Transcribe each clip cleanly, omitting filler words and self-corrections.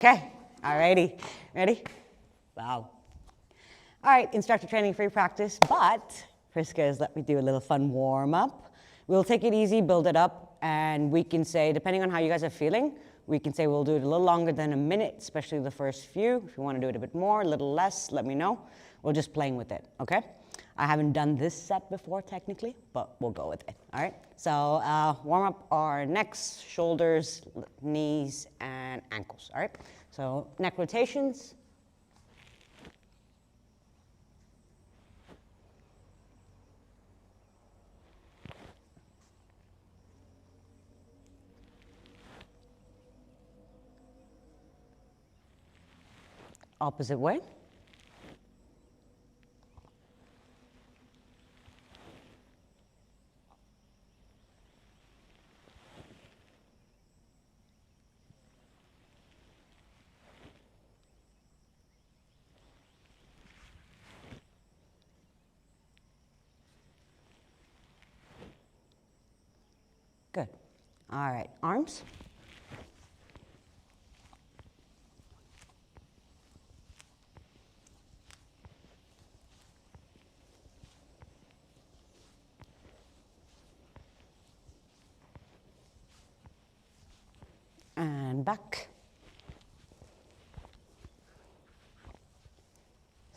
Okay, alrighty, ready? Wow. All right, instructor training, free practice, but Priska has let me do a little fun warm up. We'll take it easy, build it up, and we can say, depending on how you guys are feeling, we can say we'll do it a little longer than a minute, especially the first few. If you want to do it a bit more, a little less, let me know. We're just playing with it, okay? I haven't done this set before technically, but we'll go with it, all right? So warm up our necks, shoulders, knees, and ankles, all right? So neck rotations. Opposite way. Good. All right, arms. And back.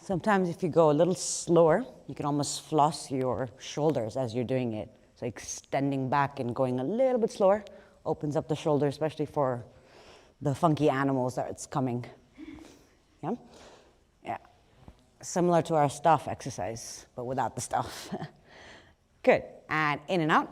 Sometimes if you go a little slower, you can almost floss your shoulders as you're doing it. So extending back and going a little bit slower opens up the shoulder, especially for the funky animals that's coming. Yeah? Yeah. Similar to our stuff exercise, but without the stuff. Good. And in and out.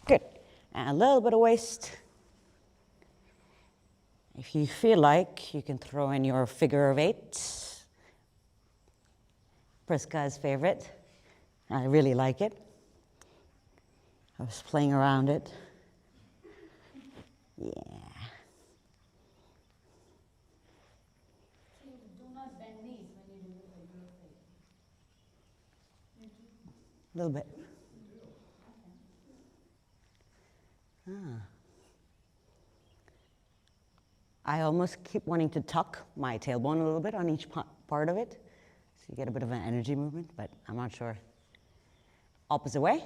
Good. And a little bit of waist. If you feel like, you can throw in your figure of eight. Priska's favorite. I really like it. I was playing around it. Yeah. So you do not bend knees when you do the figure of eight? A little bit. Okay. Ah. I almost keep wanting to tuck my tailbone a little bit on each part of it, so you get a bit of an energy movement, but I'm not sure. Opposite way.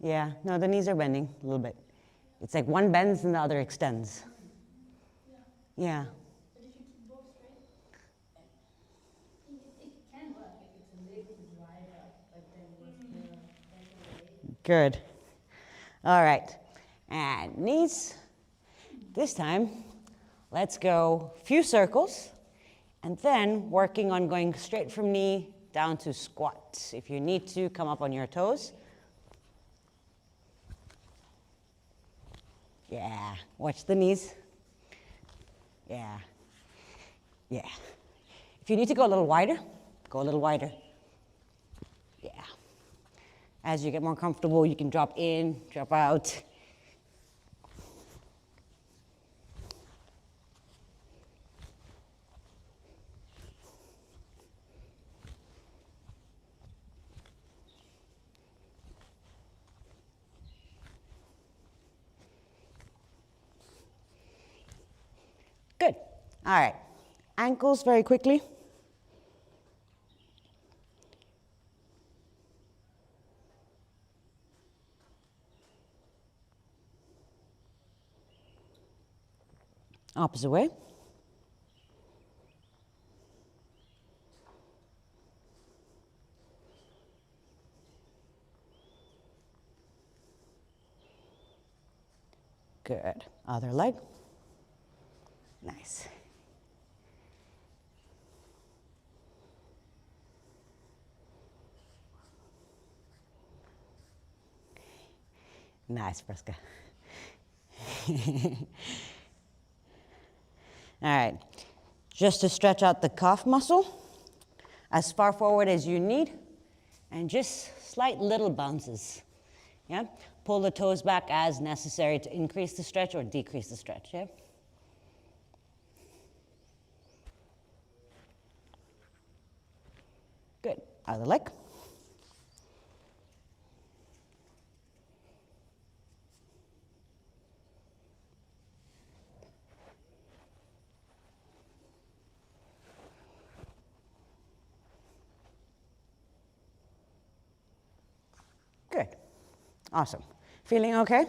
Yeah, no, the knees are bending a little bit. It's like one bends and the other extends. Yeah. But if you keep both straight, it can work if it's a little bit wider, but then with the better way. Good. All right. And knees. This time, let's go a few circles, and then working on going straight from knee down to squat. If you need to, come up on your toes. Yeah, watch the knees. Yeah, yeah. If you need to go a little wider, go a little wider. Yeah. As you get more comfortable, you can drop in, drop out. Good. All right. Ankles very quickly. Opposite way. Good. Other leg. Nice. Nice, Priska. All right, just to stretch out the calf muscle as far forward as you need, and just slight little bounces. Yeah, pull the toes back as necessary to increase the stretch or decrease the stretch. Yeah. Good. Other leg. Good. Awesome. Feeling okay?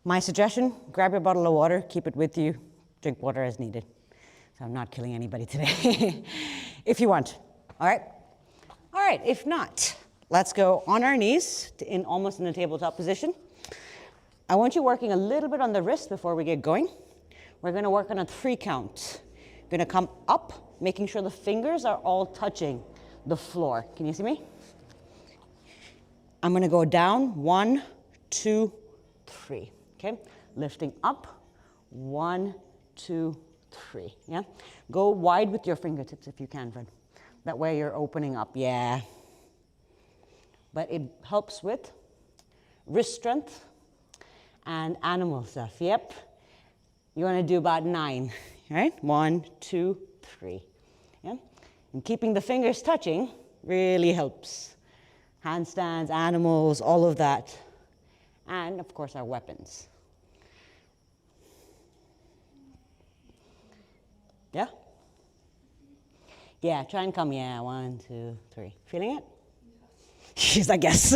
My suggestion, grab your bottle of water, keep it with you, drink water as needed. So I'm not killing anybody today. If you want. All right? All right, if not, let's go on our knees almost in a tabletop position. I want you working a little bit on the wrist before we get going. We're gonna work on a 3 count. Gonna come up, making sure the fingers are all touching the floor. Can you see me? I'm gonna go down, 1, 2, 3, okay? Lifting up, 1, 2, 3, yeah? Go wide with your fingertips if you can, Fred. That way you're opening up, yeah. But it helps with wrist strength and animal stuff, yep. You wanna do about 9, right? 1, 2, 3, yeah? And keeping the fingers touching really helps. Handstands, animals, all of that. And of course our weapons. Yeah? Yeah, try and come, yeah, 1, 2, 3. Feeling it? She's like, yes.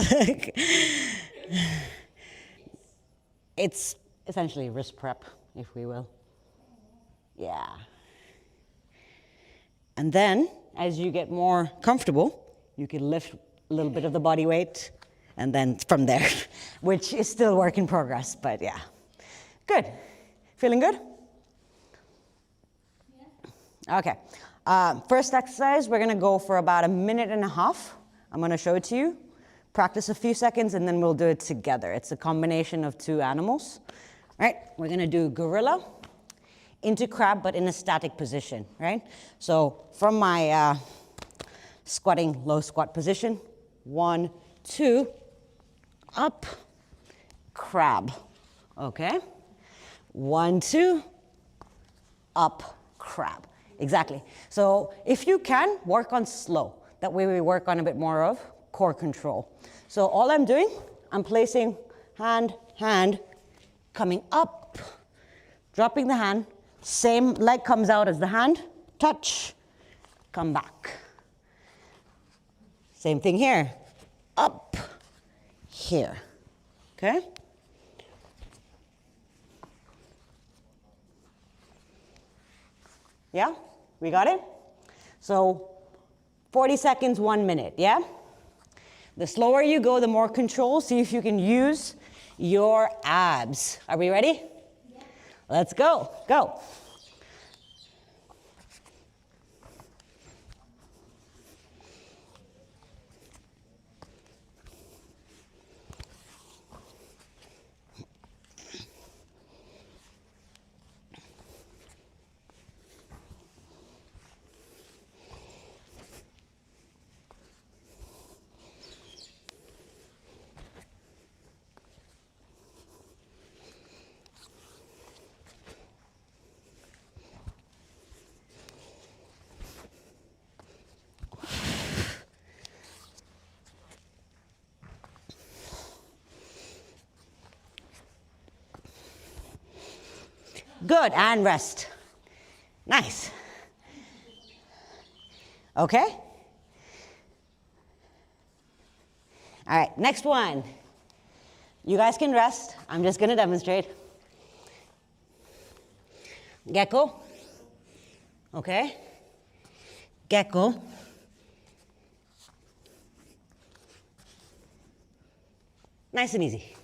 It's essentially wrist prep, if we will. Yeah. And then, as you get more comfortable, you can lift a little bit of the body weight, and then from there, which is still work in progress, but yeah. Good. Feeling good? Yeah. Okay. First exercise, we're gonna go for about 1.5 minutes. I'm gonna show it to you. Practice a few seconds, and then we'll do it together. It's a combination of 2 animals. All right, we're gonna do gorilla into crab, but in a static position, right? So from my squatting, low squat position, 1, 2, up, crab, okay? 1, 2, up, crab, exactly. So if you can, work on slow. That way we work on a bit more of core control. So all I'm doing, I'm placing hand, coming up, dropping the hand, same leg comes out as the hand, touch, come back. Same thing here, up, here, okay? Yeah, we got it? So 40 seconds, 1 minute, yeah? The slower you go, the more control. See if you can use your abs. Are we ready? Yeah. Let's go, go. Good, and rest. Nice. Okay? All right, next one. You guys can rest. I'm just gonna demonstrate. Gecko. Okay? Gecko. Nice and easy.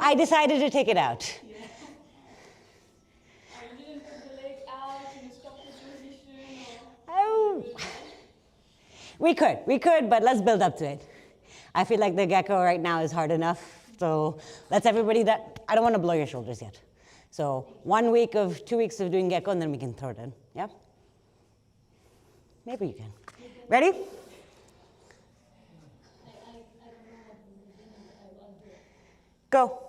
I decided to take it out. Yeah. I didn't put the leg out in a stop position. Oh. We could, but let's build up to it. I feel like the gecko right now is hard enough. So that's everybody that, I don't want to blow your shoulders yet. So 1 week of, 2 weeks of doing Gecko, and then we can throw it in, yeah? Maybe you can. Ready? Go.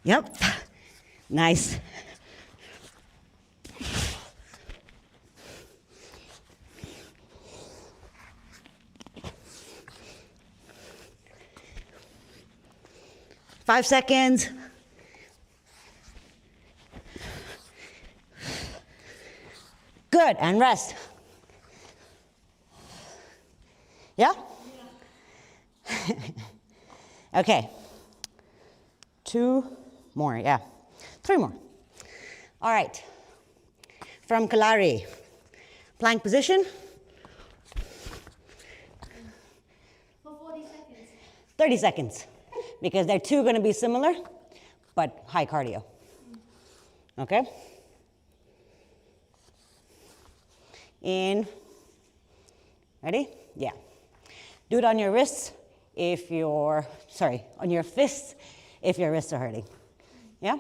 Yep. Nice. Five seconds. Good, and rest. Yeah? Okay. 2 more, yeah. 3 more. All right. From Kalari. Plank position. For 40 seconds. 30 seconds. Because they're two going to be similar, but high cardio. Okay? In. Ready? Yeah. Do it on your wrists if you're, sorry, on your fists if your wrists are hurting. Yeah?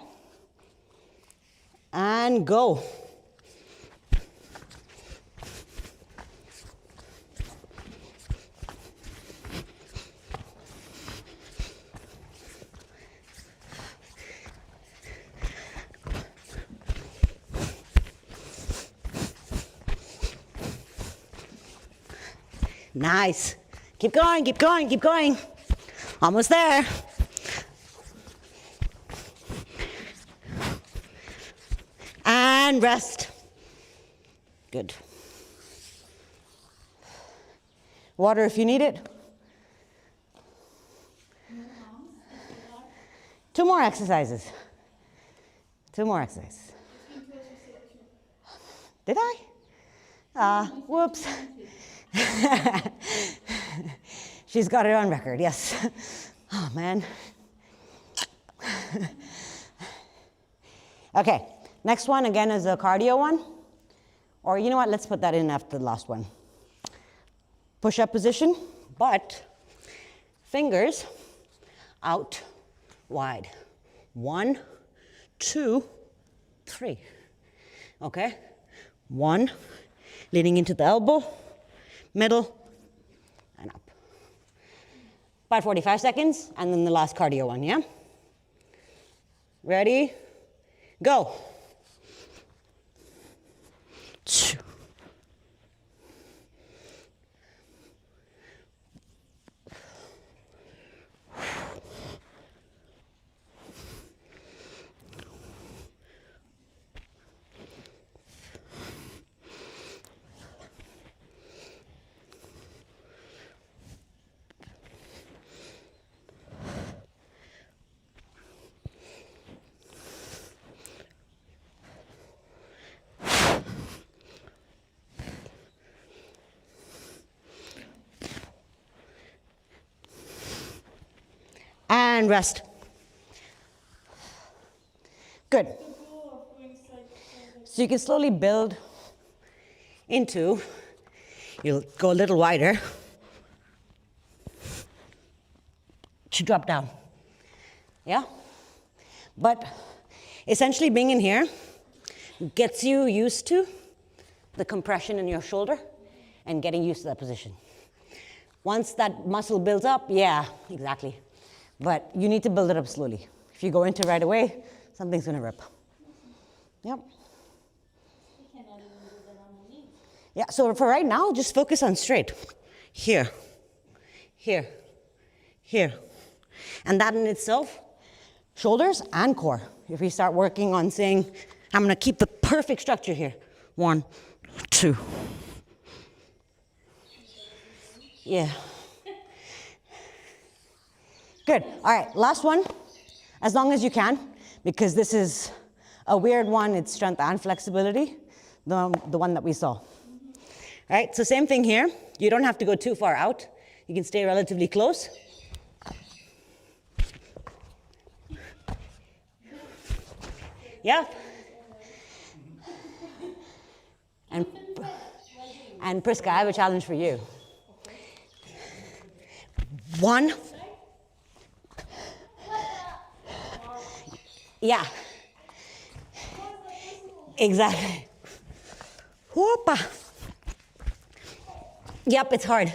And go. Nice. Keep going, keep going, keep going. Almost there. And rest. Good. Water if you need it. 2 more exercises. 2 more exercises. Did I? Whoops. She's got it on record, yes. Oh, man. Okay, next one again is a cardio one. Or you know what, let's put that in after the last one. Push-up position, but fingers out wide. 1, 2, 3. Okay? 1, leaning into the elbow, middle, and up. About 45 seconds, and then the last cardio one, yeah? Ready? Go. 2. And rest. Good. So you can slowly build into, you'll go a little wider to drop down. Yeah? But essentially being in here gets you used to the compression in your shoulder and getting used to that position. Once that muscle builds up, yeah, exactly. But you need to build it up slowly. If you go into it right away, something's gonna rip. Yep. Yeah, so for right now, just focus on straight. Here, here, here. And that in itself, shoulders and core. If we start working on saying, I'm gonna keep the perfect structure here. 1, 2. Yeah. Good. All right, last one, as long as you can, because this is A weird one, it's strength and flexibility, the one that we saw. Right, so same thing here. You don't have to go too far out. You can stay relatively close. Yeah. And Priska, I have a challenge for you. One. Yeah. Exactly. Whoopa. Yep, it's hard.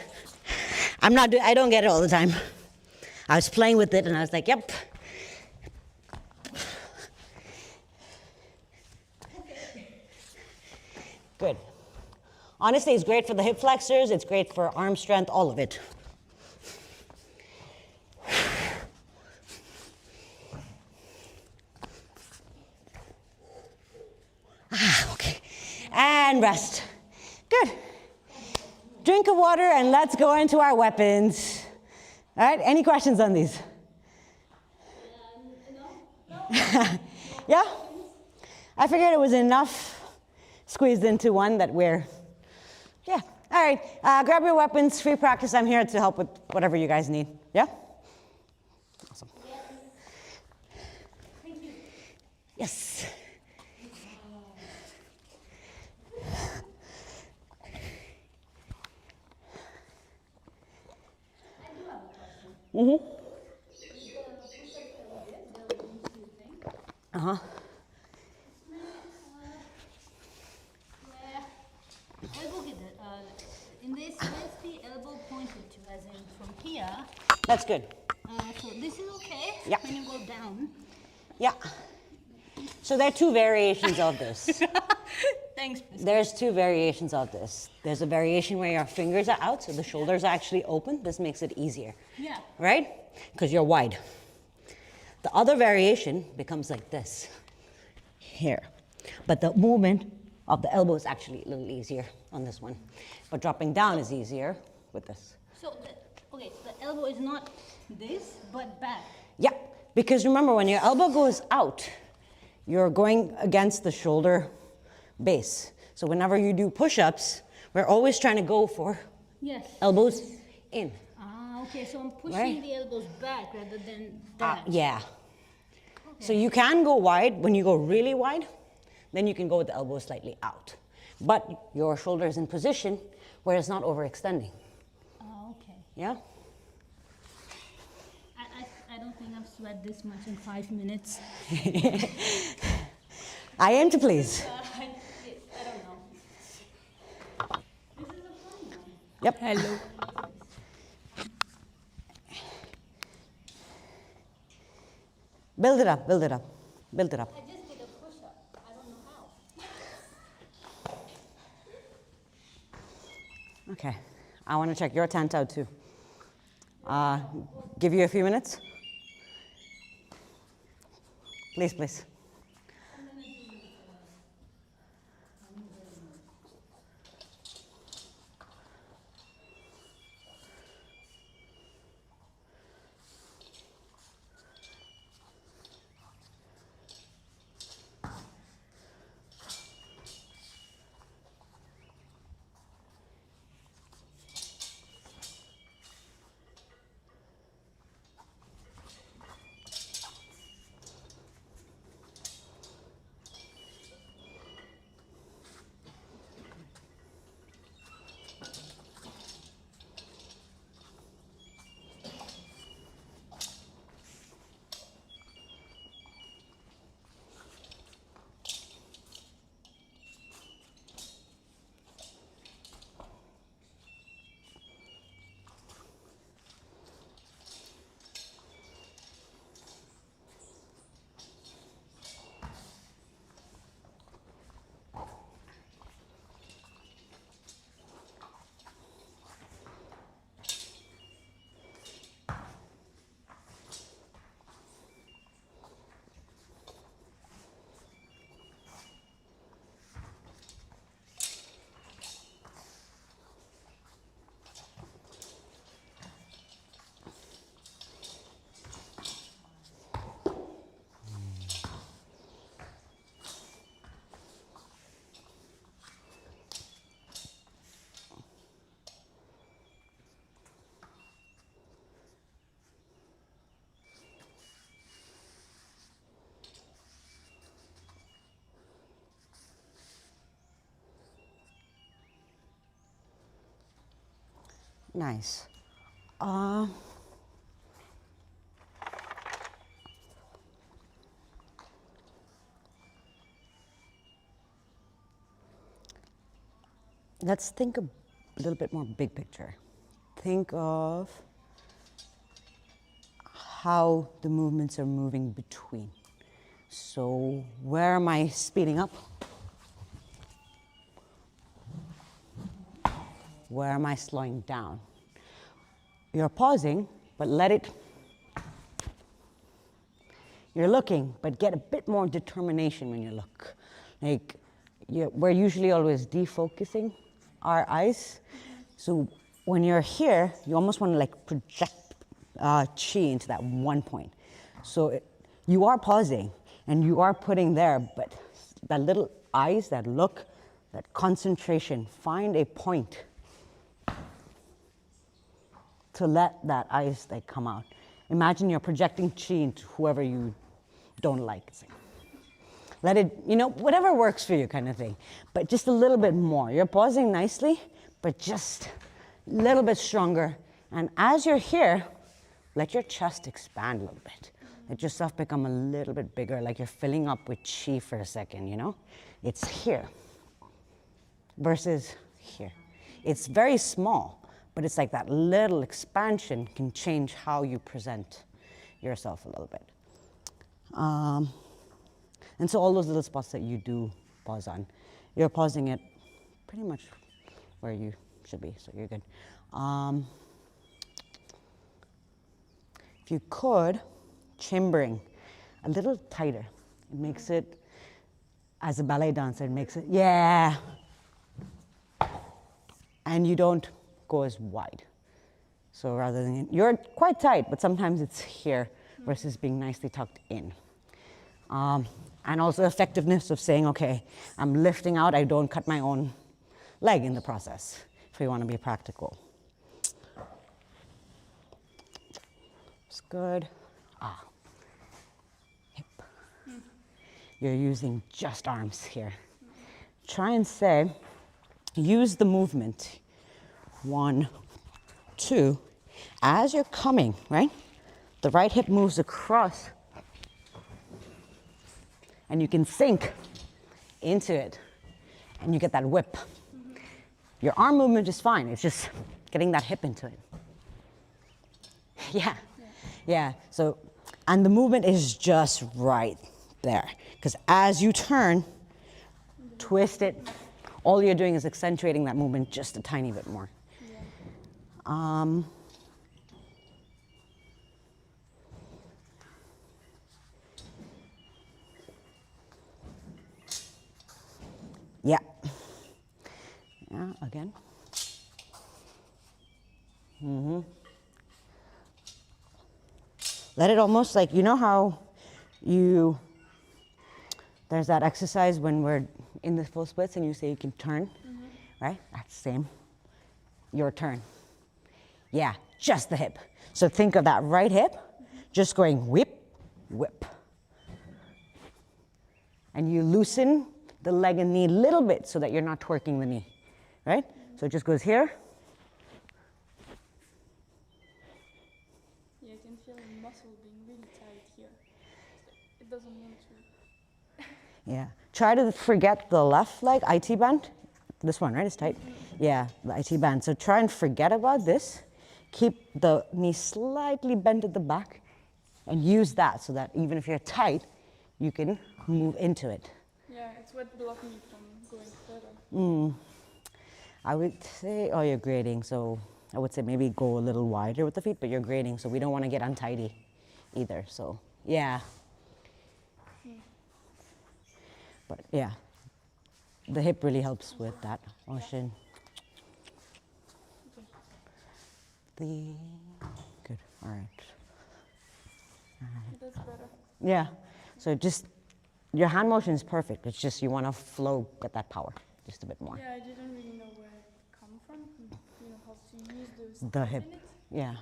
I don't get it all the time. I was playing with it and I was like, yep. Good. Honestly, it's great for the hip flexors, it's great for arm strength, all of it. Okay. And rest. Good. Drink of water and let's go into our weapons. All right, any questions on these? Yeah? I figured it was enough squeezed into one that we're, yeah. All right, grab your weapons, free practice. I'm here to help with whatever you guys need. Yeah? Awesome. Thank you. Yes. Mm-hmm. Uh-huh. In this, where's the elbow pointed to, as in from here? That's good. So this is okay Yeah. when you go down. Yeah. So there are two variations of this. Thanks, Priscilla. There's two variations of this. There's a variation where your fingers are out, so the shoulders are actually open. This makes it easier. Yeah. Right? Because you're wide. The other variation becomes like this. Here. But the movement of the elbow is actually a little easier on this one. But dropping down is easier with this. So, the elbow is not this, but back. Yeah, because remember, when your elbow goes out, you're going against the shoulder base. So whenever you do push-ups, we're always trying to go for Yes. elbows in. Ah, okay. So I'm pushing Right. the elbows back rather than that. Yeah. Okay. So you can go wide. When you go really wide, then you can go with the elbows slightly out. But your shoulder is in position where it's not overextending. Oh, okay. Yeah? I don't think I've sweat this much in 5 minutes. I aim to please. I don't know. This is a fun one. Yep. Hello. Build it up, build it up, build it up. I just did a push-up. I don't know how. Okay. I want to check your tent out too. Give you a few minutes. Please, please. Nice. Let's think a little bit more big picture. Think of how the movements are moving between. So where am I speeding up? Where am I slowing down? You're pausing, but let it, you're looking, but get a bit more determination when you look. Like, we're usually always defocusing our eyes. So when you're here, you almost want to like project chi into that one point. So you are pausing and you are putting there, but that little eyes, that look, that concentration, find a point to let that eyes like come out. Imagine you're projecting chi into whoever you don't like. Let it, you know, whatever works for you kind of thing, but just a little bit more. You're pausing nicely, but just a little bit stronger. And as you're here, let your chest expand a little bit. Let yourself become a little bit bigger, like you're filling up with chi for a second, you know? It's here versus here. It's very small, but it's like that little expansion can change how you present yourself a little bit. And so all those little spots that you do pause on, you're pausing it pretty much where you should be, so you're good. If you could, chambering a little tighter. It makes it, as a ballet dancer, it makes it, yeah. And you don't go as wide. So rather than, you're quite tight, but sometimes it's here versus being nicely tucked in. And also effectiveness of saying, okay, I'm lifting out, I don't cut my own leg in the process, if we want to be practical. It's good. Hip. You're using just arms here. Try and say, use the movement. 1, 2. As you're coming, right? The right hip moves across. And you can sink into it. And you get that whip. Your arm movement is fine. It's just getting that hip into it. Yeah. So, and the movement is just right there. Because as you turn, twist it. All you're doing is accentuating that movement just a tiny bit more. Yeah. Yeah, again. Let it almost like, you know how there's that exercise when we're in the full splits and you say you can turn, right? That's same. Your turn. Yeah, just the hip. So think of that right hip, just going whip, whip. And you loosen the leg and knee a little bit so that you're not twerking the knee, right? So it just goes here. Yeah, I can feel the muscle being really tight here. It doesn't want to. Yeah. Try to forget the left leg, IT band. This one, right? It's tight. Yeah, the IT band. So try and forget about this. Keep the knee slightly bent at the back and use that so that even if you're tight, you can move into it. Yeah, it's what blocked me from going further. I would say, oh, you're grading, so I would say maybe go a little wider with the feet, but you're grading, so we don't want to get untidy either, so yeah. But yeah, the hip really helps with that motion. Good, all right. That's better. Yeah, so just, your hand motion is perfect, it's just you want to flow, get that power, just a bit more. Yeah, I didn't really know where it come from, you know, how to use those. The hip, yeah.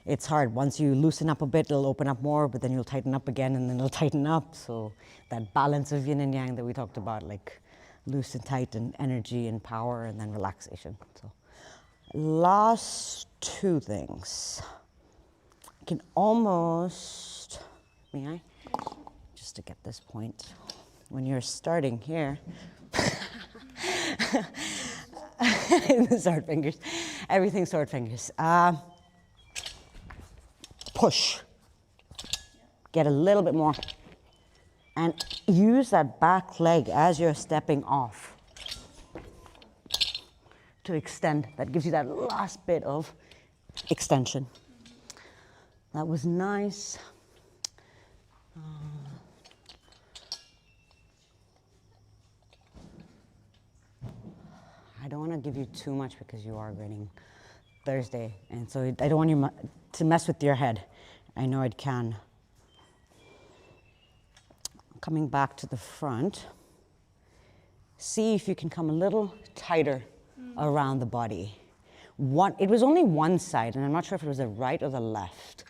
It's hard. Once you loosen up a bit, it'll open up more, but then you'll tighten up again and then it'll tighten up. So that balance of yin and yang that we talked about, like loose and tight and energy and power and then relaxation. So Last two things. I can almost, may I? Just to get this point. When you're starting here, the sword fingers, everything sword fingers. Push. Get a little bit more. And use that back leg as you're stepping off to extend. That gives you that last bit of extension. That was nice. I don't want to give you too much because you are grading Thursday, and so I don't want you to mess with your head. I know it can. Coming back to the front, see if you can come a little tighter around the body. It was only one side, and I'm not sure if it was the right or the left.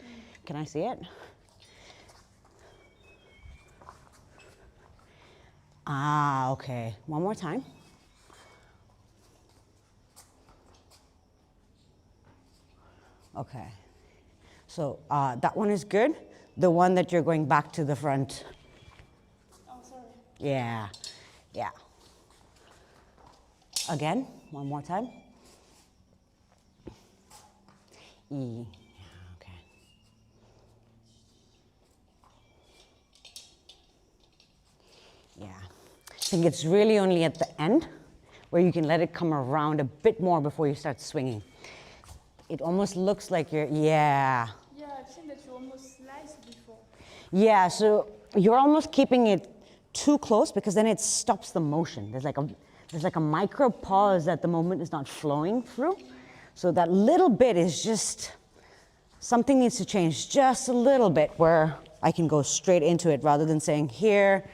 Can I see it? Ah, okay. One more time. Okay. So that one is good. The one that you're going back to the front. Oh, sorry. Yeah, yeah. Again, one more time. E, okay. Yeah. I think it's really only at the end where you can let it come around a bit more before you start swinging. It almost looks like you're, yeah. Yeah, I've seen that you almost sliced before. Yeah, so you're almost keeping it too close because then it stops the motion. There's like a micro pause that the moment is not flowing through. So that little bit is just, something needs to change just a little bit where I can go straight into it rather than saying here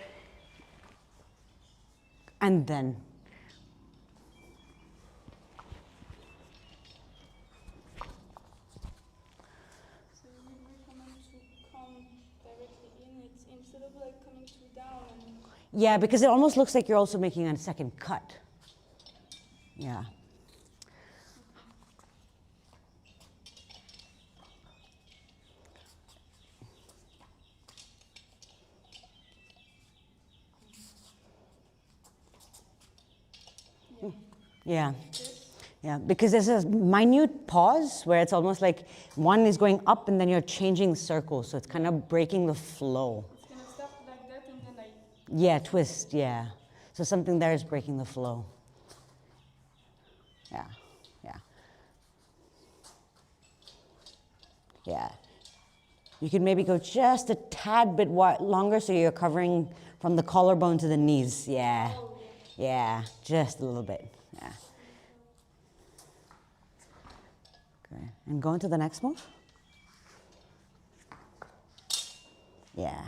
and then. So you would recommend to come directly in it instead of like coming too down and Yeah, because it almost looks like you're also making a second cut. Yeah. Yeah. Yeah, because there's a minute pause where it's almost like one is going up and then you're changing circles. So it's kind of breaking the flow. it's gonna start like that and then I Yeah, twist, yeah. So something there is breaking the flow. Yeah, yeah. Yeah. You could maybe go just a tad bit longer so you're covering from the collarbone to the knees. Yeah, yeah, just a little bit. Yeah. Okay, and go into the next move. Yeah,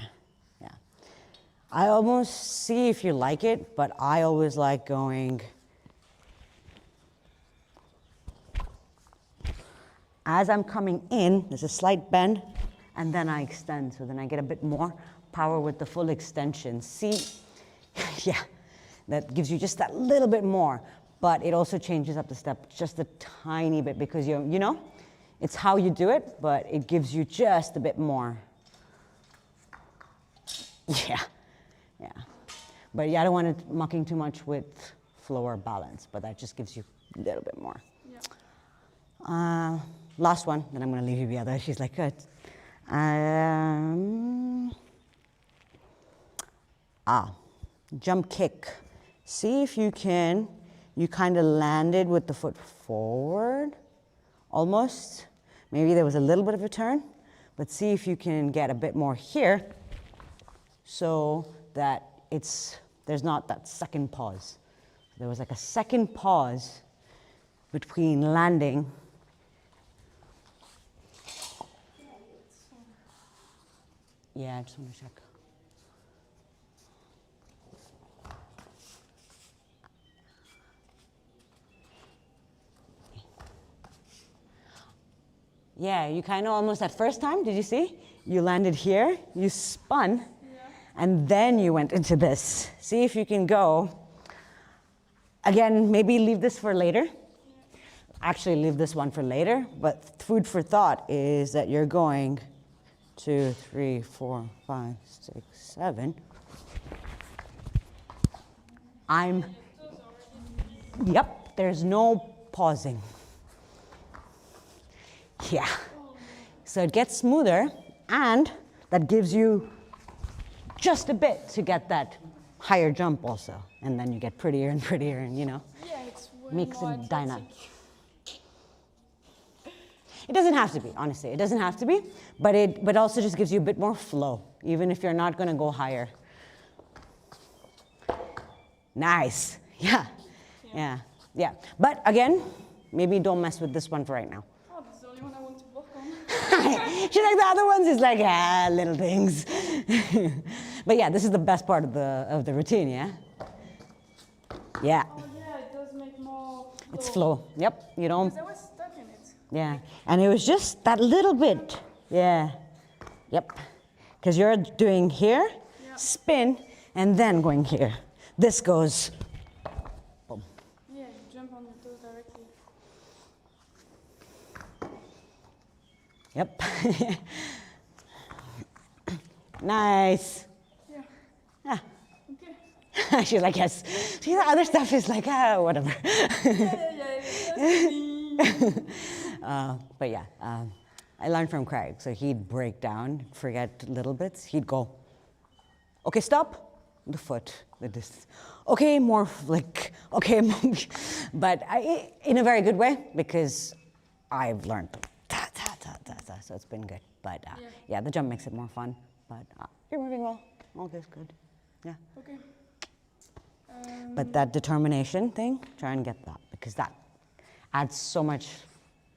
yeah. I almost see if you like it, but I always like going as I'm coming in, there's a slight bend, and then I extend, so then I get a bit more power with the full extension. See, yeah, that gives you just that little bit more, but it also changes up the step just a tiny bit because you know, it's how you do it, but it gives you just a bit more. Yeah, yeah. But yeah, I don't want it mucking too much with flow or balance, but that just gives you a little bit more. yeah. Last one, then I'm going to leave you the other. She's like, good. Jump kick. See if you can, you kind of landed with the foot forward, almost. Maybe there was a little bit of a turn, but see if you can get a bit more here so that there's not that second pause. There was like a second pause between landing. Yeah, I just want to check. Yeah, you kind of almost that first time, did you see? You landed here, you spun, and then you went into this. See if you can go. Again, maybe leave this for later. actually leave this one for later, but food for thought is that you're going 2, 3, 4, 5, 6, 7. Yep, there's no pausing. Yeah. So it gets smoother, and that gives you just a bit to get that higher jump also. And then you get prettier and prettier, and Yeah, it's way makes more it dynamic. athletic. It doesn't have to be, honestly. It doesn't have to be, but also just gives you a bit more flow, even if you're not going to go higher. Nice. Yeah. But again, maybe don't mess with this one for right now. Oh, this is the only one I want to work on. She's like, the other ones is like, little things. But yeah, this is the best part of the routine, yeah? Yeah. Oh yeah, it does make more flow. It's flow. Yep. You don't. Because I was stuck in it. Yeah. And it was just that little bit. Yeah. Yep. Because you're doing here, spin, and then going here. This goes. Boom. Yeah, you jump on your toes directly. Yep. Nice. Yeah. Ah. Okay. She's like, yes. See, the other stuff is like, whatever. But yeah, I learned from Craig. So he'd break down, forget little bits. He'd go, okay, stop, the foot, the distance. Okay, more like, okay, but in a very good way, because I've learned so it's been good. But yeah, the jump makes it more fun. But you're moving well. All this good. Yeah. Okay. But that determination thing, try and get that, because that adds so much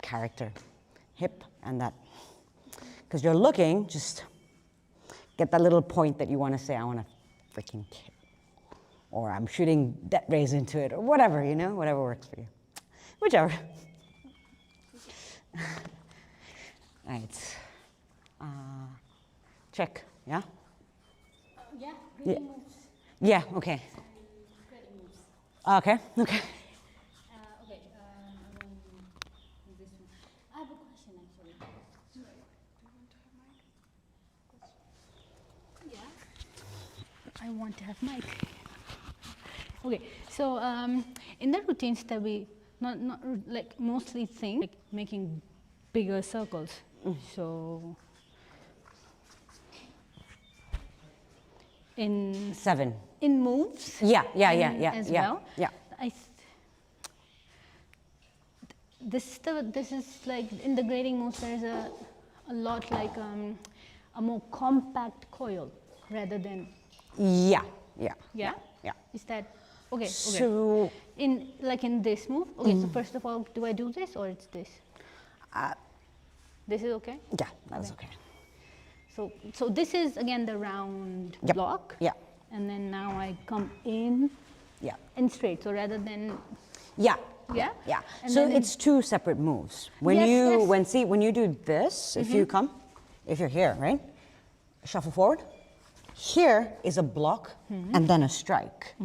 character. Hip and that. Because you're looking, just get that little point that you want to say, I want to freaking kill. Or I'm shooting death rays into it, or whatever, you know, whatever works for you. Whichever. Right. Check, yeah? Yeah, breathing moves. Yeah, okay. Breathing moves. Okay. Okay, and then this one. I have a question actually. Yeah. I want to have mic. Okay, so in the routines that we not like mostly think like making bigger circles. So in 7. in moves. Yeah. As yeah, well. Yeah. This is like in the grading moves. There's a lot like a more compact coil rather than. Yeah. Yeah. Yeah. Is that okay? So In this move. Okay. So first of all, do I do this or it's this? This is okay. yeah, that's okay. So this is again the round Yep. block. Yeah. And then now I come in Yeah. and straight. So rather than Yeah. yeah. Yeah. And So then it's 2 separate moves. When Yes, you yes. when you do this, if you come, if you're here, right? Shuffle forward. Here is a block and then a strike.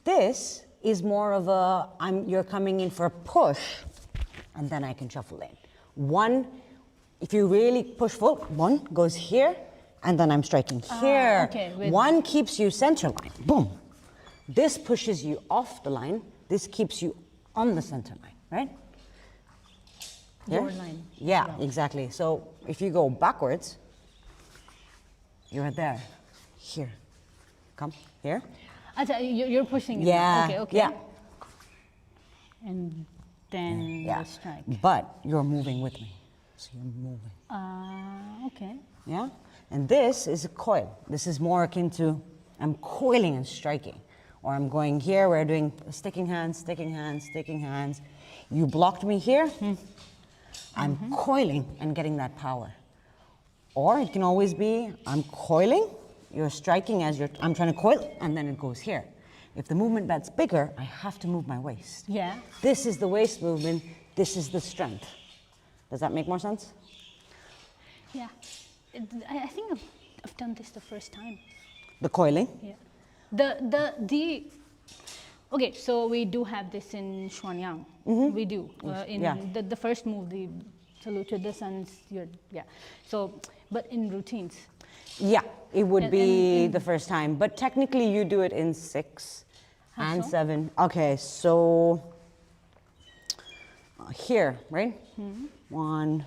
This is more of a you're coming in for a push and then I can shuffle in. One, if you really push full, one goes here and then I'm striking here. okay, One keeps you center line. Boom. This pushes you off the line. This keeps you on the center line, right? Your line. Yeah, exactly. So if you go backwards, you're there. Here. Come. Here. You're pushing it. Yeah. Okay. Yeah. And then Yeah. the strike. But you're moving with me. So you're moving. Okay. Yeah? And this is a coil. This is more akin to I'm coiling and striking. Or I'm going here, we're doing sticking hands, sticking hands, sticking hands. You blocked me here. I'm coiling and getting that power. Or it can always be I'm coiling, you're striking as I'm trying to coil, and then it goes here. If the movement that's bigger, I have to move my waist. Yeah. This is the waist movement, this is the strength. Does that make more sense? Yeah. I think I've done this the first time. The coiling? Yeah. The Okay, so we do have this in Xuanyang. We do. In Yeah. the first move, the salute to the suns, yeah. So, but in routines. Yeah, it would And- be and- the first time, but technically you do it in 6 How and so? 7. Okay, so here, right? 1.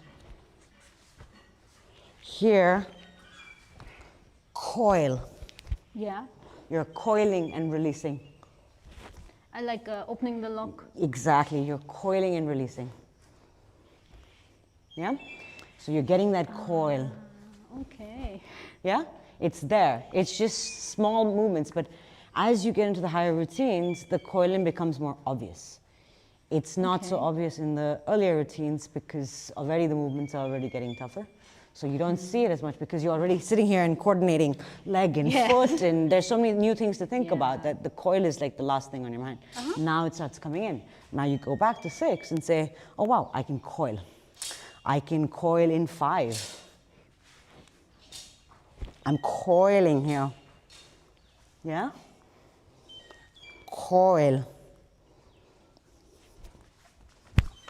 Here, coil. Yeah. You're coiling and releasing. I like opening the lock. Exactly, you're coiling and releasing. Yeah? So you're getting that coil. Okay. Yeah? It's there. It's just small movements, but as you get into the higher routines, the coiling becomes more obvious. It's not so Okay. obvious in the earlier routines because already the movements are already getting tougher. So you don't see it as much because you're already sitting here and coordinating leg and Yeah. foot, and there's so many new things to think Yeah. about that the coil is like the last thing on your mind. Now it starts coming in. Now you go back to 6 and say, oh wow, I can coil. I can coil in 5. I'm coiling here. Yeah? Coil.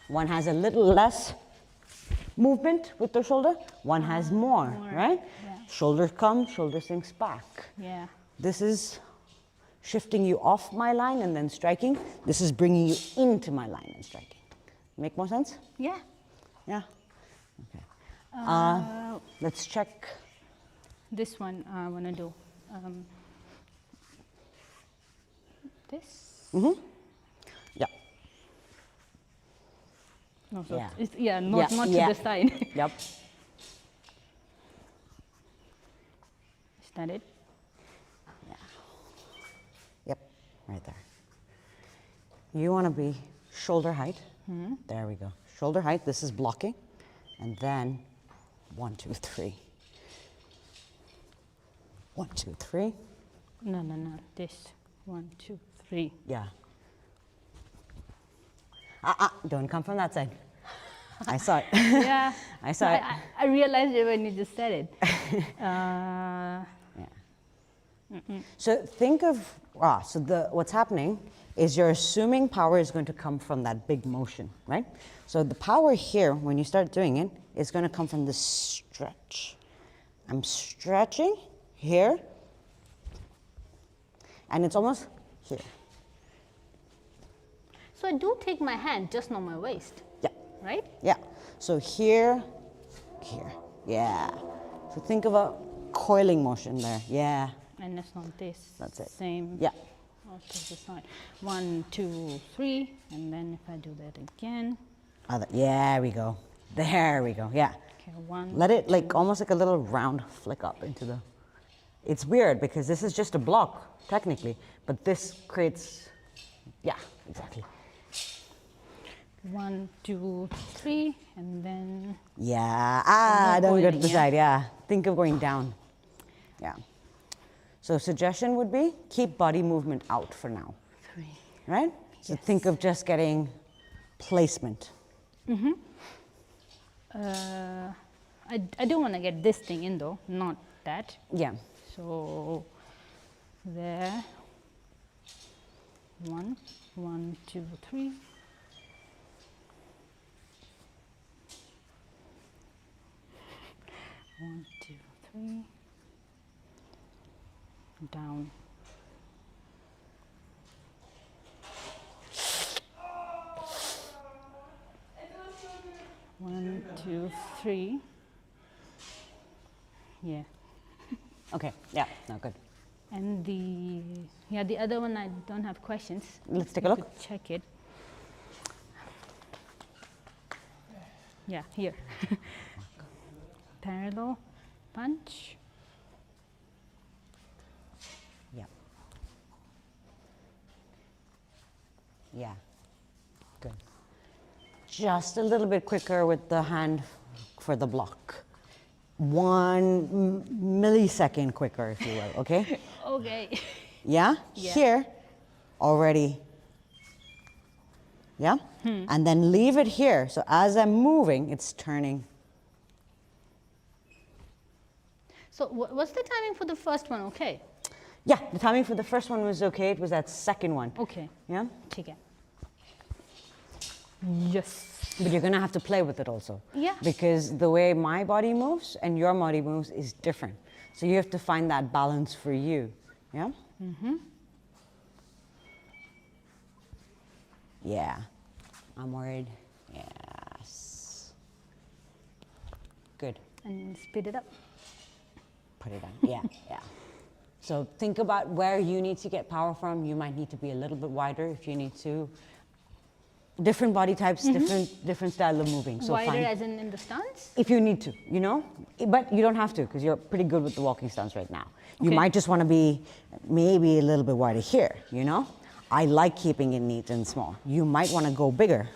One has a little less movement with the shoulder, one has more, right? Yeah. Shoulder comes, shoulder sinks back. Yeah. This is shifting you off my line and then striking. This is bringing you into my line and striking. Make more sense? Yeah. Yeah? Okay. Let's check. This one I want to do. This? Yeah. No, so Yeah. it's, yeah, not, Yeah, not yeah. to the side. Yep. Is that it? Yep, right there. You want to be shoulder height. There we go. Shoulder height, this is blocking. And then 1, 2, 3. 1, 2, 3. No, no, no. This. 1, 2, 3. Yeah. Don't come from that side. I saw it. Yeah. I saw it. I realized it when you just said it. Yeah. So think of, what's happening is you're assuming power is going to come from that big motion, right? So the power here, when you start doing it, is going to come from this stretch. I'm stretching here, and it's almost here. So I do take my hand, just not my waist, Yeah, right? yeah. So here, here, yeah. So think of a coiling motion there, yeah. And it's not this. That's it. Same. Yeah. Opposite side. 1, 2, 3, and then if I do that again. Yeah, we go. There we go, yeah. Okay, 1. Let it like almost like a little round flick up into the. It's weird because this is just a block technically, but this creates. Yeah, exactly. 1, 2, 3, and then Yeah. Don't go to coiling, the yeah. side. Yeah. Think of going down. Yeah. So suggestion would be keep body movement out for now, 3. right? So Yes. think of just getting placement. I do want to get this thing in though, not that. Yeah. So there. 1, 1, 2, 3. One, 2, 3. Down. One, 2, 3. Yeah. Okay. Yeah. No, good. And the other one I don't have questions. Let's take a You look. could check it. Yeah, here. Parallel punch. Yeah. Yeah. Good. Just a little bit quicker with the hand for the block. 1 millisecond quicker, if you will, okay? Okay. Yeah? Yeah. Here, already. Yeah? And then leave it here. So as I'm moving, it's turning. So what's the timing for the first one? Okay. Yeah, the timing for the first one was okay. It was that second one. Okay. Yeah? ठीक है. Yes. But you're gonna have to play with it also. Yeah. Because the way my body moves and your body moves is different. So you have to find that balance for you. Yeah? Mm-hmm. Yeah. I'm worried. Yes. Good. And speed it up. Put it on. Yeah, yeah. So think about where you need to get power from. You might need to be a little bit wider if you need to. Different body types, different style of moving. So Wider fine. as in the stance? If you need to, you know? But you don't have to because you're pretty good with the walking stance right now. You Okay. might just want to be maybe a little bit wider here, you know? I like keeping it neat and small. You might want to go bigger,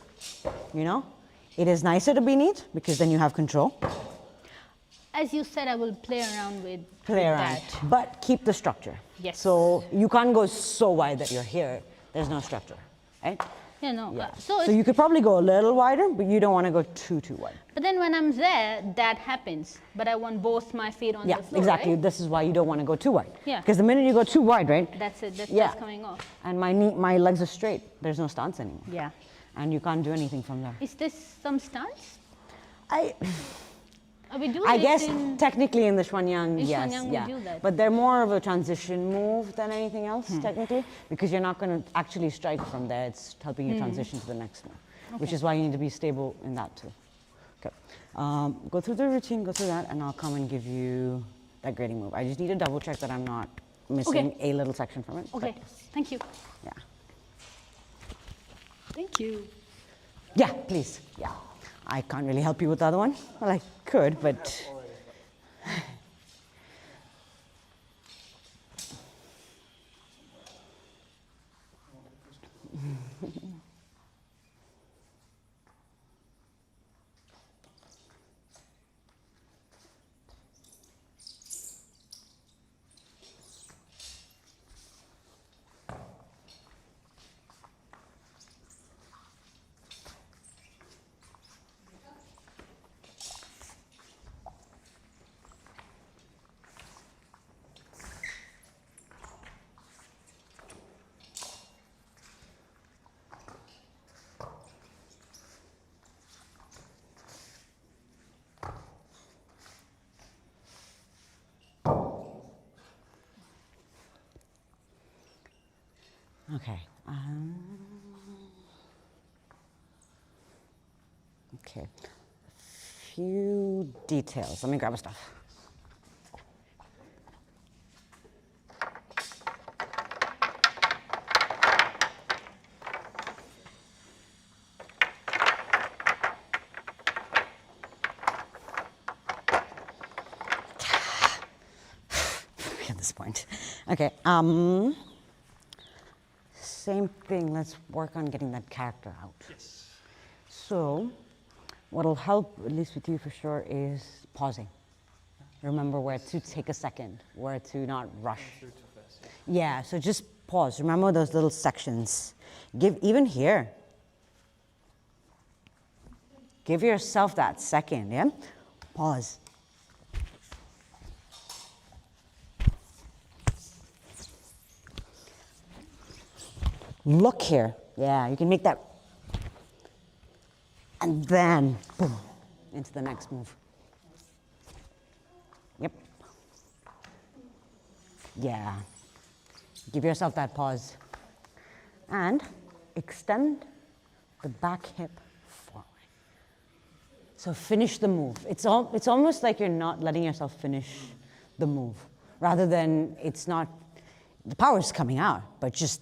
you know? It is nicer to be neat because then you have control. As you said, I will play around with Play around, that. but keep the structure. Yes. So you can't go so wide that you're here. There's no structure, right? Yeah, no. Yeah. So, So you could probably go a little wider, but you don't want to go too wide. but then when I'm there, that happens. But I want both my feet on Yeah, the floor, exactly. right? This is why you don't want to go too wide. Yeah. Because the minute you go too wide, right? That's it. That's Yeah. just coming off. And my legs are straight. There's no stance anymore. Yeah. And you can't do anything from there. Is this some stance? Are we doing I this guess in... technically in the Xuanyang, In yes, Xuanyang we yeah. do that. But they're more of a transition move than anything else, technically, because you're not going to actually strike from there. It's helping you transition to the next move, which is why you need to be stable in that too. Okay. Go through the routine, go through that, and I'll come and give you that grading move. I just need to double check that I'm not missing a little section from it. Okay, but thank you. yeah. Thank you. Yeah, please. Yeah. I can't really help you with the other one. Well, I could, but. Okay. Okay. Few details. Let me grab a stuff. At this point. Okay. Same thing, let's work on getting that character out. Yes. So, what'll help, at least with you for sure, is pausing. Remember where to take a second, where to not rush. Yeah, so just pause. Remember those little sections. Even here. Give yourself that second, yeah? Pause. Look here. Yeah, you can make that. And then, boom, into the next move. Yep. Yeah. Give yourself that pause. And extend the back hip forward. So finish the move. It's almost like you're not letting yourself finish the move. Rather than it's not, the power's coming out, but just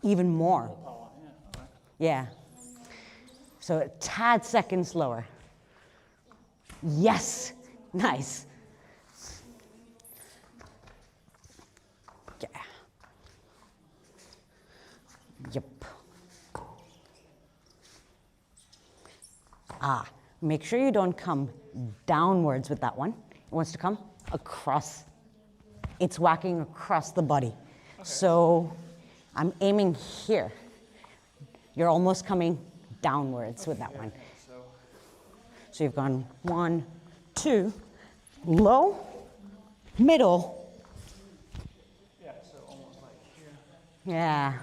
even more. Yeah. So a tad second slower. Yes. Nice. Yeah. Yep. Make sure you don't come downwards with that one. It wants to come across. It's whacking across the body. Okay. So I'm aiming here. You're almost coming downwards with that one. So you've gone 1, 2, low, middle, Yeah. Yeah.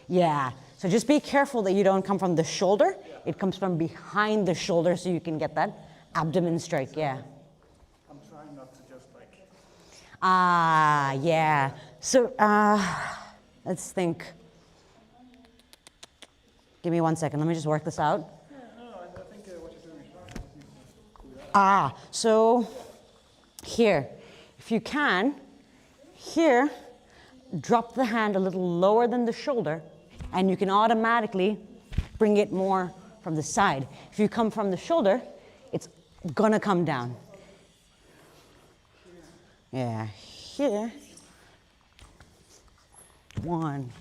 Yeah. So just be careful that you don't come from the shoulder. It comes from behind the shoulder so you can get that abdomen strike. Yeah. I'm trying not to just like. Ah, yeah. So let's think. Give me 1 second. Let me just work this out. Yeah, no, I think what you're doing is right. I just need to do that. Ah, so here, if you can, here, drop the hand a little lower than the shoulder, and you can automatically bring it more from the side. If you come from the shoulder, it's gonna come down. Yeah, here. 1.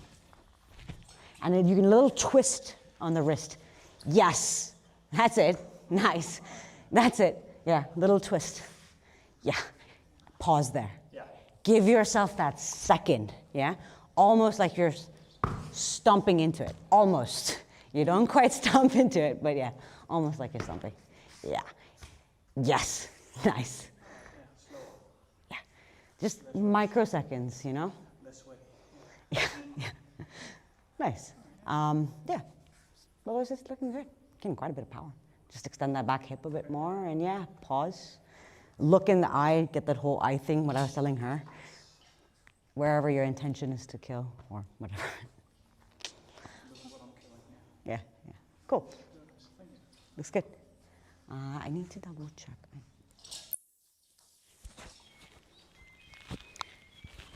And then you can a little twist on the wrist. Yes, that's it. Nice. That's it. Yeah, little twist. Yeah, pause there. Yeah. Give yourself that second, yeah? Almost like you're stomping into it, almost. You don't quite stomp into it, but yeah, almost like you're stomping. Yeah. Yes, nice. Yeah, just microseconds, you know? This way. Yeah, yeah. Nice. Yeah, well, it's just looking good. Getting quite a bit of power. Just extend that back hip a bit more, and yeah, pause. Look in the eye, get that whole eye thing, what I was telling her. Wherever your intention is to kill, or whatever. This is what I'm killing. Yeah, yeah. Cool. Looks good. I need to double check.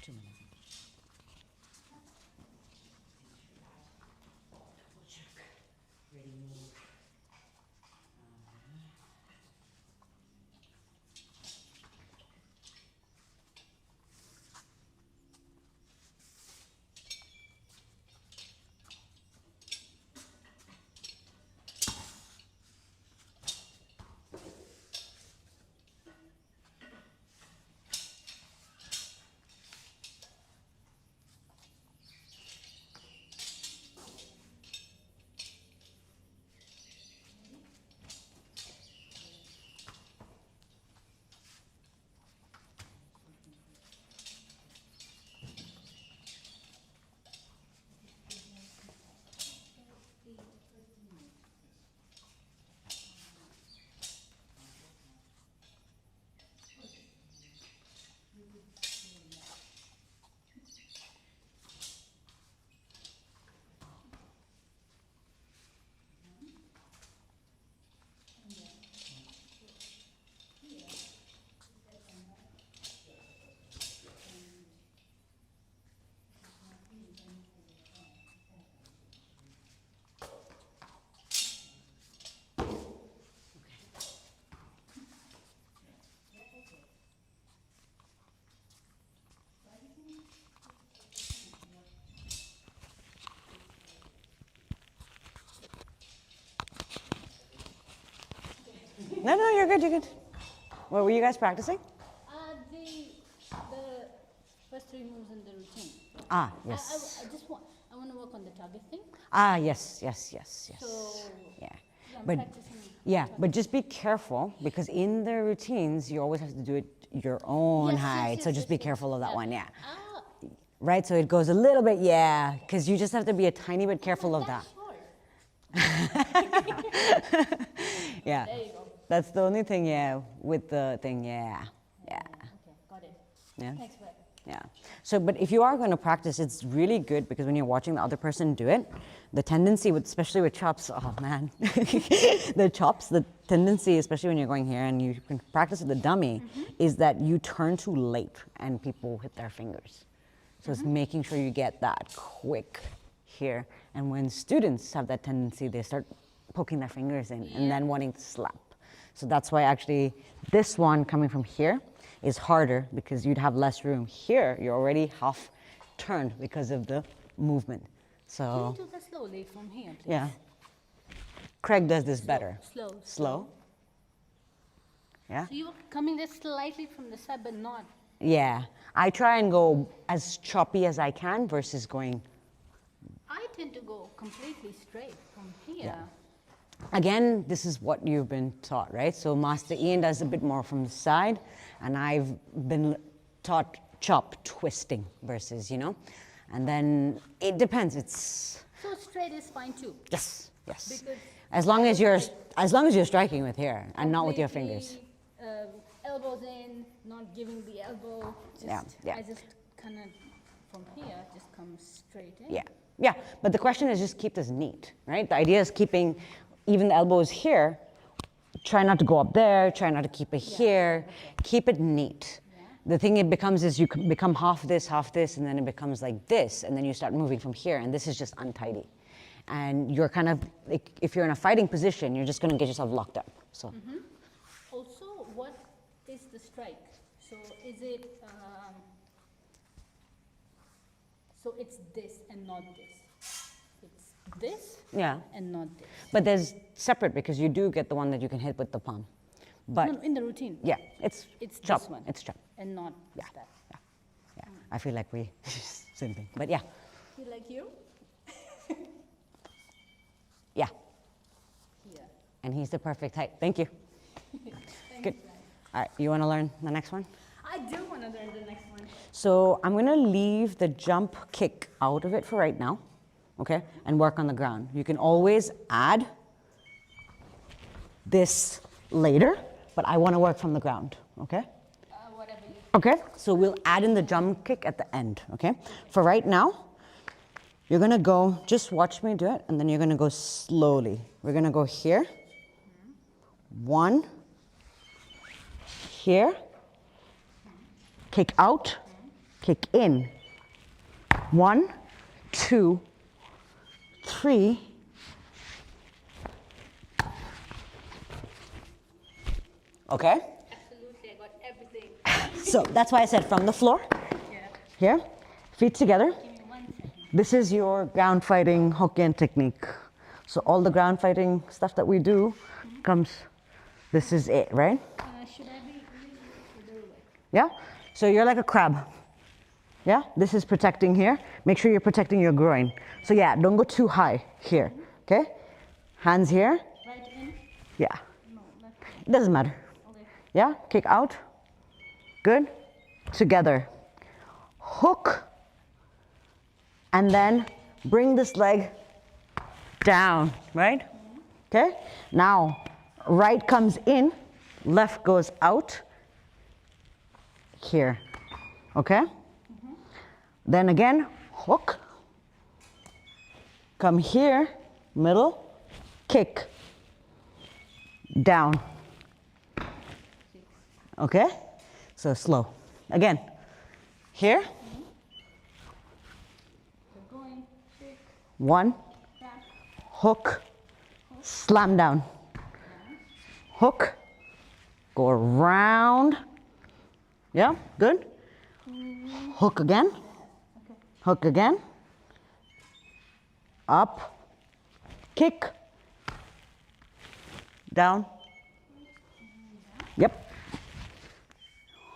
2 minutes. No, no, you're good, you're good. What were you guys practicing? The first 3 moves in the routine. Ah, yes. I want to work on the target thing. Ah, yes, yes, yes, yes. So, Yeah. I'm But practicing. yeah, but just be careful because in the routines you always have to do it your own Yes, yes, height. yes, so just yes, be yes. careful of that Yeah. one, yeah. Ah, Right, so it goes a little bit, yeah, because you just have to be a tiny bit careful of that. short. Yeah. There you go. That's the only thing, yeah, with the thing, yeah. Yeah. Okay, got it. Yeah. Thanks for that. Yeah. So, but if you are going to practice, it's really good because when you're watching the other person do it, the tendency, with, especially with chops, oh man, the chops, the tendency, especially when you're going here and you can practice with the dummy, is that you turn too late and people hit their fingers. So it's making sure you get that quick here. And when students have that tendency, they start poking their fingers in and then wanting to slap. So that's why actually this one coming from here is harder because you'd have less room. Here, you're already half turned because of the movement. So, Can you do that slowly from here, please? yeah. Craig does this better. Slow. Slow. Yeah? So you're coming there slightly from the side, but not. Yeah. I try and go as choppy as I can versus going. I tend to go completely straight from here. Again, this is what you've been taught, right? So Master Ian does a bit more from the side, and I've been taught chop twisting versus, you know. And then it depends. It's So straight is fine too. yes, yes. Because As long as you're striking with here and not with your fingers. Completely, elbows in, not giving the elbow. Just, Yeah, yeah. I just kind of from here just come straight in. Yeah, yeah. But the question is just keep this neat, right? The idea is keeping even the elbows here. Try not to go up there. Try not to keep it here. Keep it neat. The thing it becomes is you become half this, and then it becomes like this, and then you start moving from here, and this is just untidy. And you're kind of, like, if you're in a fighting position, you're just going to get yourself locked up. So, Also, what is the strike? So is it, so it's this and not this. It's this yeah. and not this. But there's separate because you do get the one that you can hit with the palm. But No, in the routine. yeah, it's chop. this one. It's chop. And not Yeah, that. yeah, yeah. I feel like we same thing. But yeah, You like you? yeah. Here. And he's the perfect height. Thank you. Good. All right, you want to learn the next one? I do want to learn the next one. So I'm going to leave the jump kick out of it for right now, okay, and work on the ground. You can always add this later, but I want to work from the ground, okay? Whatever you. Okay, so we'll add in the jump kick at the end, okay? For right now, you're going to go, just watch me do it, and then you're going to go slowly. We're going to go here, 1, here, kick out, kick in, 1, 2, 3, okay? Absolutely, I got everything. So that's why I said from the floor, here, feet together. Give me 1 second. This is your ground fighting Hokkien technique. So all the ground fighting stuff that we do comes, this is it, right? Should I be further away? Yeah? So you're like a crab. Yeah? This is protecting here. Make sure you're protecting your groin. So yeah, don't go too high here, okay? Hands here. Right in? Yeah. No, left in. It doesn't matter. Okay. Yeah? Kick out. Good. Together. Hook. And then bring this leg down, right? Okay? Now, right comes in, left goes out. Here. Okay? Then again, hook. Come here, middle, kick. Down. Okay? So slow. Again. Here. We're going. Kick. 1, Back. hook, slam down. Hook, go around. Yeah, good. Hook again. Hook again. Up, kick, down. Yep.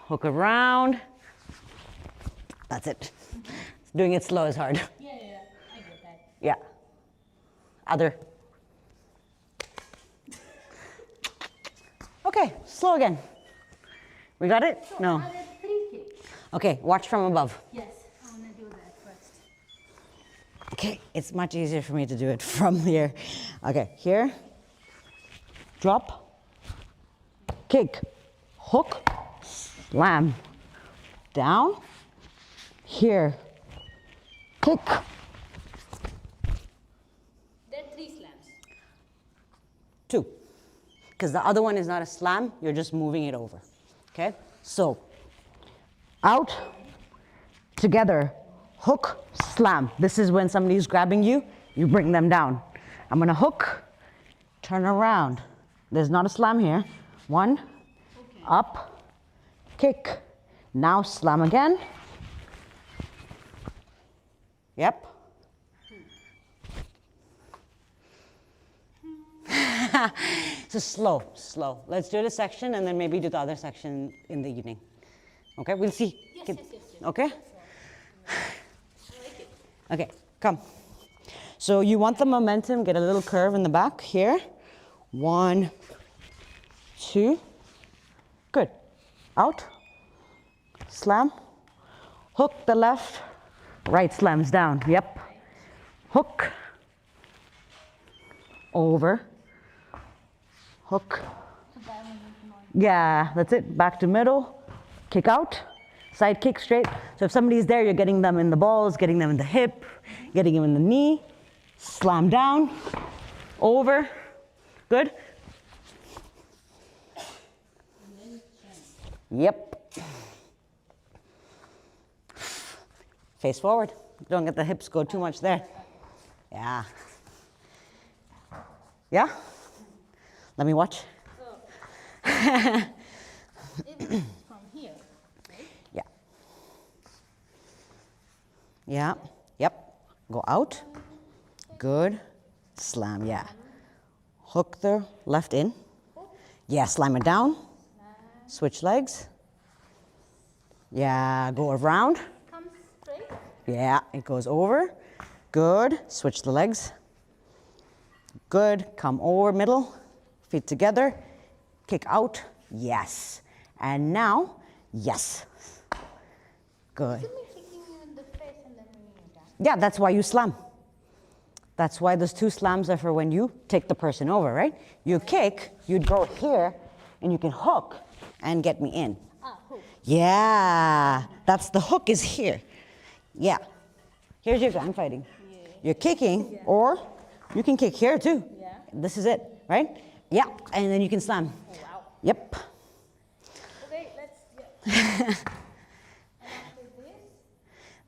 Hook around. That's it. Doing it slow is hard. Yeah, I get that. Yeah. Other. Okay, slow again. We got it? So No. are there 3 kicks? Okay, watch from above. Yes, I want to do that first. Okay, it's much easier for me to do it from here. Okay, here. Drop. Kick. Hook. Slam. Down. Here. Kick. There are 3 slams. 2. Because the other one is not a slam, you're just moving it over. Okay? So, out, together, hook, slam. This is when somebody's grabbing you, you bring them down. I'm gonna hook, turn around. There's not a slam here. 1, up, kick. Now slam again. Yep. So slow, slow. Let's do this section and then maybe do the other section in the evening. Okay, we'll see. Yes. Okay? I like it. Okay, come. So you want the momentum, get a little curve in the back here. 1, 2. Good. Out. Slam. Hook the left. Right slams down. Yep. Hook. Over. Hook. Yeah, that's it. Back to middle. Kick out. Side kick straight. So if somebody's there, you're getting them in the balls, getting them in the hip, getting them in the knee. Slam down. Over. Good. Yep. Face forward. Don't get the hips go too much there. Yeah. Yeah? Let me watch. If it's from here, right? Yeah. Yeah. Yep. Go out. Good. Slam. Yeah. Hook the left in. Yeah. Slam it down. Switch legs. Yeah. Go around. Comes straight. Yeah. It goes over. Good. Switch the legs. Good. Come over middle. Feet together. Kick out. Yes. And now, yes. Good. Isn't it kicking you in the face and then bringing it down? Yeah, that's why you slam. That's why those two slams are for when you take the person over, right? You kick, you'd go here, and you can hook and get me in. Ah, hook. Yeah, that's the hook is here. Yeah. Here's your ground fighting. Yeah. You're kicking, or you can kick here too. Yeah. This is it, right? Yeah, and then you can slam. Oh, wow. Yep. Okay, let's, yeah. And after this,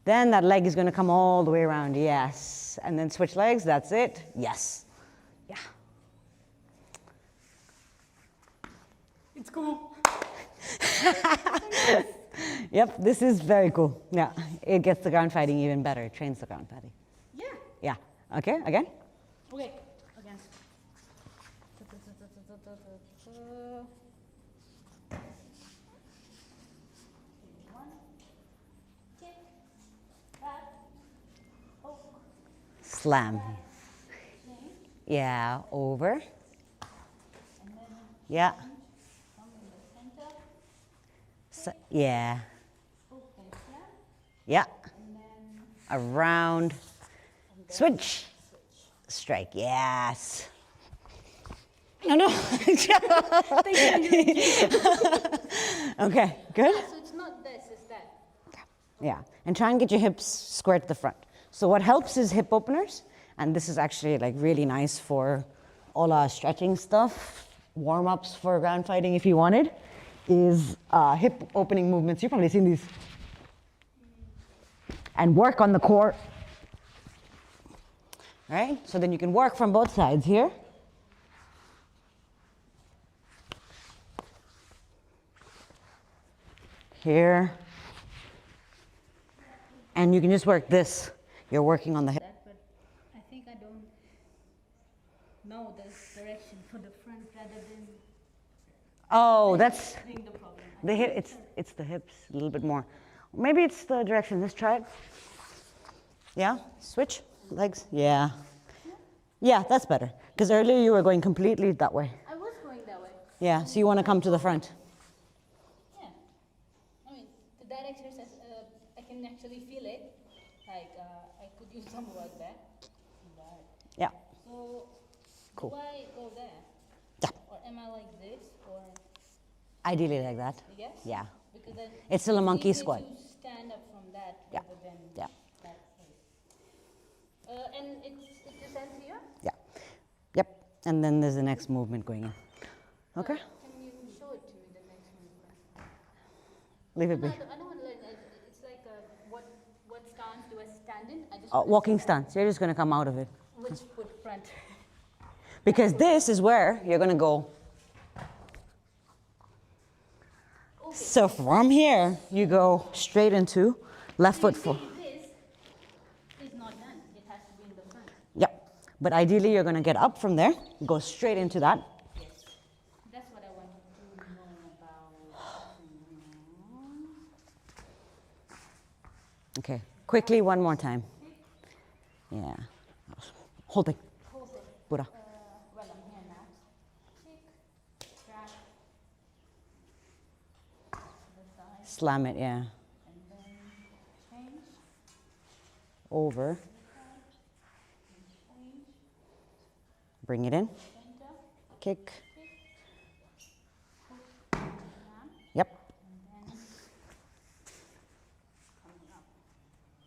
Then that leg is going to come all the way around. Yes. And then switch legs. That's it. Yes. Yeah. it's cool. Yep. This is very cool. Yeah. It gets the ground fighting even better. It trains the ground fighting. Yeah. Yeah. Okay. Again. Okay, again. One, kick, back, hook, Slam. chain, Yeah. Over. and then Yeah. come in the center, Yeah. hook and slam, Yeah. and then Around. Switch. Strike. Yes. No, no. Okay. Good. so it's not this, it's that. Yeah, and try and get your hips square to the front. So what helps is hip openers, and this is actually like really nice for all our stretching stuff, warm-ups for ground fighting if you wanted, is hip opening movements. You've probably seen these. And work on the core. Right? So then you can work from both sides here. Here. And you can just work this. You're working on the hip. That, but I think I don't know the direction for the front rather than Oh, that's being the problem. the hip. It's the hips a little bit more. Maybe it's the direction. Let's try it. Yeah, switch legs. Yeah, yeah, that's better. Because earlier you were going completely that way. I was going that way. Yeah, so you want to come to the front. Yeah. I mean, the direct exercise, I can actually feel it. Like, I could use some work there. But, Yeah, so, Cool. do I go there? yeah. Or am I like this? Or, Ideally like that. I guess? Yeah. Because then It's still a monkey easier squat. to stand up from that Yeah. rather than Yeah. that place. And it just ends here? Yeah. Yep. And then there's the next movement going in. Okay. Can you show it to me, the next one? Leave it No, be. I don't want to learn. It's like what stance do I stand in? I just Walking stance. You're just going to come out of it. which foot front? Because this is where you're going to go. Okay. So from here, you go straight into left foot full. This is not done. It has to be in the front. Yep. But ideally, you're going to get up from there, go straight into that. Yes. That's what I want to know about. Okay. Quickly, one more time. Yeah. Hold it. Hold it. Buddha. Well, I'm here now. Kick, drag, to the side, Slam it, yeah. and then change. over, bring it in, kick. Yep.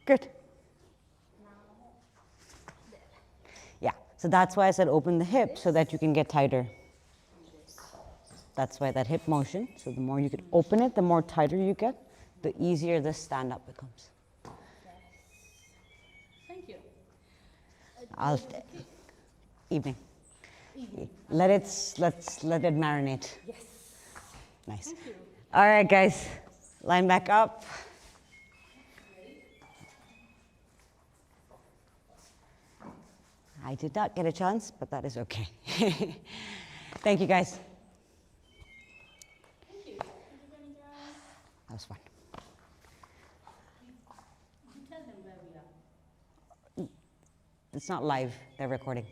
Good. Yeah, so that's why I said open the hip so that you can get tighter. That's why that hip motion. So the more you can open it, the more tighter you get, the easier the stand up becomes. Thank you. Evening. Let's let it marinate. Yes. Nice. Thank you. All right, guys, line back up. I did not get a chance, but that is okay. Thank you, guys. Thank you. Thank you, Veronica. That was fun. You tell them where we are. It's not live, they're recording.